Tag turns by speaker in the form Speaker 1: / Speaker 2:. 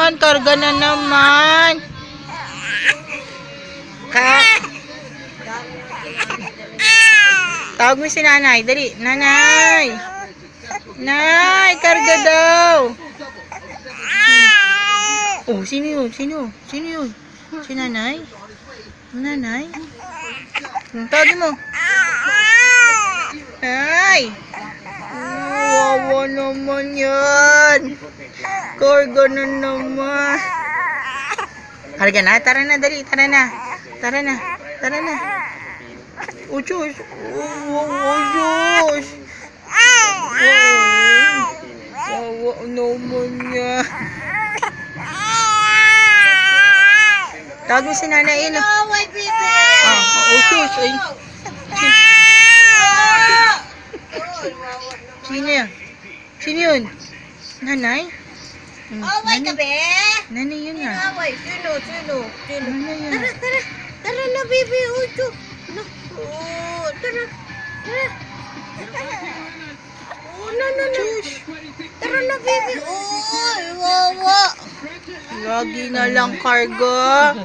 Speaker 1: naman. Karga na naman. Tawag mo si nanay. Dali. Nanay. Nay, karga daw. Oh, sino yun? Sino? Sino yun? Si nanay? Nanay? Tawagin mo. Ay! Wawa naman yan. Karga na naman. Karga na. Tara na, dali. Tara na. Tara na. Tara na. Oh, Diyos. Oh, Diyos. Wawa naman yan. Tawag mo si nanay.
Speaker 2: No, my baby!
Speaker 1: Oh, Diyos. Ay. Sino yan? Sino yun? Nanay?
Speaker 2: Away ka, be!
Speaker 1: Nanay yun nga.
Speaker 2: Away. Sino?
Speaker 1: Nanay yun.
Speaker 2: Tara. Tara na, baby. Ucho. No. Oh, tara. Oh, no. Tara na, baby. Oy, wawa.
Speaker 1: Lagi na lang karga.